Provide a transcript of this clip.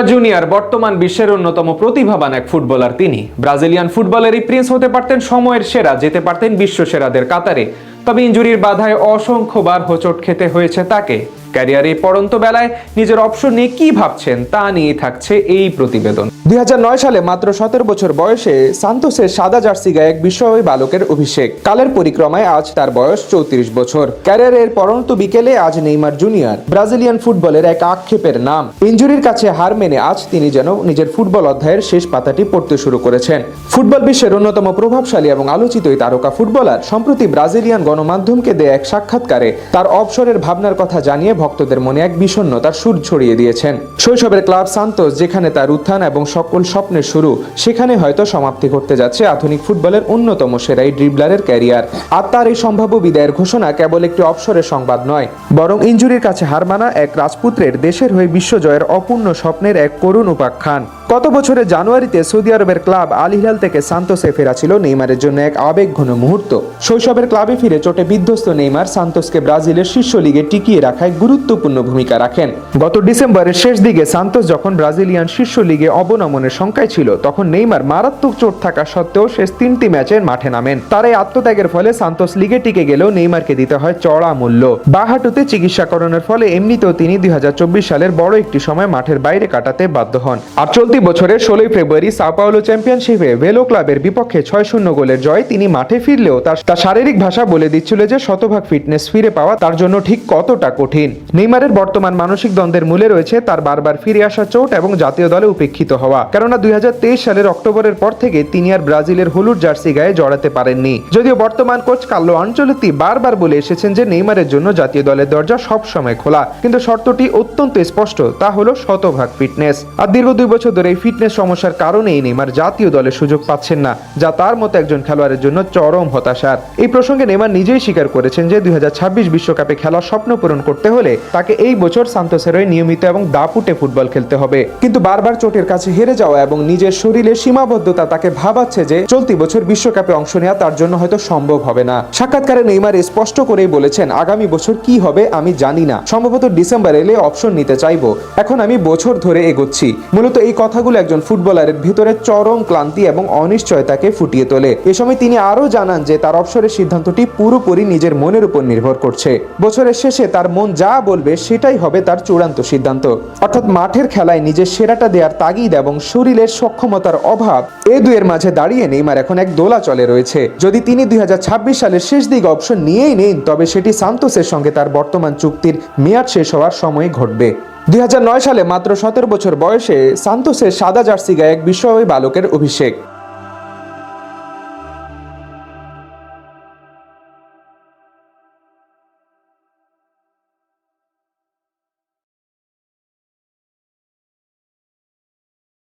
Neymar junior বর্তমান বিশ্বের অন্যতম প্রতিভাবান এক ফুটবলার। তিনি ব্রাজিলিয়ান ফুটবলেরই প্রিন্স হতে পারতেন, সময়ের সেরা, যেতে পারতেন বিশ্ব সেরাদের কাতারে। তবে ইনজুরির বাধায় অসংখ্যবার হোঁচট খেতে হয়েছে তাকে। ক্যারিয়ারে পড়ন্ত বেলায় নিজের অপশন নিয়ে কি ভাবছেন তা নিয়ে থাকছে এই প্রতিবেদন। 2009 সালে মাত্র 17 বছর বয়সে সান্তোসের সাদা জার্সি গায়ে এক বিস্ময় বালকের অভিষেক। কালের পরিক্রমায় আজ তার বয়স 34 বছর। ক্যারিয়ারের পড়ন্ত বিকেলে আজ নেইমার জুনিয়র ব্রাজিলিয়ান ফুটবলের এক আক্ষেপের নাম। ইনজুরির কাছে হার মেনে আজ তিনি যেন নিজের ফুটবল অধ্যায়ের শেষ পাতাটি পড়তে শুরু করেছেন। ফুটবল বিশ্বের অন্যতম প্রভাবশালী এবং আলোচিত এই তারকা ফুটবলার সম্প্রতি ব্রাজিলিয়ান গণমাধ্যমকে দেয়া এক সাক্ষাৎকারে তার অবসরের ভাবনার কথা জানিয়ে ভক্তদের মনে এক বিষণ্ণতার সুর ছড়িয়ে দিয়েছেন। শৈশবের ক্লাব সান্তোস, যেখানে তার উত্থান এবং সকল স্বপ্নের শুরু, সেখানে হয়তো সমাপ্তি ঘটতে যাচ্ছে আধুনিক ফুটবলের অন্যতম সেরা এই ড্রিবলারের ক্যারিয়ার। আর তার এই সম্ভাব্য বিদায়ের ঘোষণা কেবল একটি অবসরের সংবাদ নয়, বরং ইনজুরির কাছে হার মানা এক রাজপুত্রের দেশের হয়ে বিশ্বজয়ের অপূর্ণ স্বপ্নের এক করুণ উপাখ্যান। গত বছরের জানুয়ারিতে সৌদি আরবের ক্লাব আল হিলাল থেকে সান্তোসে ফেরা ছিল নেইমারের জন্য এক আবেগঘন মুহূর্ত। শৈশবের ক্লাবে ফিরে চোটে বিধ্বস্ত নেইমার সান্তোসকে ব্রাজিলের শীর্ষ লিগে টিকিয়ে রাখায় গুরুত্বপূর্ণ ভূমিকা রাখেন। গত ডিসেম্বরের শেষ দিকে সান্তোস যখন ব্রাজিলিয়ান শীর্ষ লিগে অবনমনের শঙ্কায় ছিল, তখন নেইমার মারাত্মক চোট থাকা সত্ত্বেও শেষ 3টি ম্যাচের মাঠে নামেন। তার এই আত্মত্যাগের ফলে সান্তোস লিগে টিকে গেলেও নেইমারকে দিতে হয় চড়া মূল্য। বাঁ হাঁটুতে চিকিৎসা করানোর ফলে এমনিতেও তিনি 2024 সালের বড় একটি সময় মাঠের বাইরে কাটাতে বাধ্য হন। আর চলতি বছরের 16 ফেব্রুয়ারি সাও পাওলো চ্যাম্পিয়নশিপে ভেলো ক্লাবের বিপক্ষে 6-0 গোলের জয় তিনি মাঠে ফিরলেও তার শারীরিক ভাষা বলে দিচ্ছিল যে শতভাগ ফিটনেস ফিরে পাওয়া তার জন্য ঠিক কতটা কঠিন। নেইমারের বর্তমান মানসিক দ্বন্দ্বের মূলে রয়েছে তার বারবার ফিরে আসা চোট এবং জাতীয় দলে উপেক্ষিত হওয়া। কেননা 2023 সালের অক্টোবরের পর থেকে তিনি আর ব্রাজিলের হলুদ জার্সি গায়ে জড়াতে পারেননি। যদিও বর্তমান কোচ কার্লো আনচেলত্তি বারবার বলে এসেছেন যে নেইমারের জন্য জাতীয় দলের দরজা সব সময় খোলা, কিন্তু শর্তটি অত্যন্ত স্পষ্ট, তা হলো শতভাগ ফিটনেস। আর দীর্ঘ 2 বছর ধরে এই ফিটনেস সমস্যার কারণেই নেইমার জাতীয় দলে সুযোগ পাচ্ছেন না, যা তার মতো একজন খেলোয়াড়ের জন্য চরম হতাশার। এই প্রসঙ্গে নেইমার নিজেই স্বীকার করেছেন যে 2026 বিশ্বকাপে খেলার স্বপ্ন পূরণ করতে হলে তাকে এই বছর সান্তোসের হয়ে নিয়মিত এবং দাপুটে ফুটবল খেলতে হবে। কিন্তু বারবার চোটের কাছে হেরে যাওয়া এবং নিজের শরীরের সীমাবদ্ধতা তাকে ভাবাচ্ছে যে চলতি বছর বিশ্বকাপে অংশ নেওয়া তার জন্য হয়তো সম্ভব হবে না। সাক্ষাৎকারে নেইমার স্পষ্ট করেই বলেছেন, আগামী বছর কি হবে আমি জানি না, সম্ভবত ডিসেম্বর এলে অপশন নিতে চাইবো, এখন আমি বছর ধরে এগোচ্ছি। মূলত এই কথাগুলো একজন ফুটবলারের ভিতরে চরম ক্লান্তি এবং অনিশ্চয়তাকে ফুটিয়ে তোলে। এ সময় তিনি আরও জানান যে তার অবসরের সিদ্ধান্তটি পুরোপুরি নিজের মনের উপর নির্ভর করছে। বছরের শেষে তার মন যা বলবে সেটাই হবে তার চূড়ান্ত সিদ্ধান্ত। অর্থাৎ মাঠের খেলায় নিজের সেরাটা দেওয়ার তাগিদ এবং শরীরের সক্ষমতার অভাব, এই দুয়ের মাঝে দাঁড়িয়ে নেইমার এখন এক দোলাচলে রয়েছে। যদি তিনি 2026 সালের শেষ দিকে অপশন নিয়েই নেন, তবে সেটি সান্তোসের সঙ্গে তার বর্তমান চুক্তির মেয়াদ শেষ হওয়ার সময় ঘটবে। 2009 সালে মাত্র 17 বছর বয়সে সান্তোসের সাদা জার্সি গায়ে এক বিস্ময় বালকের অভিষেক।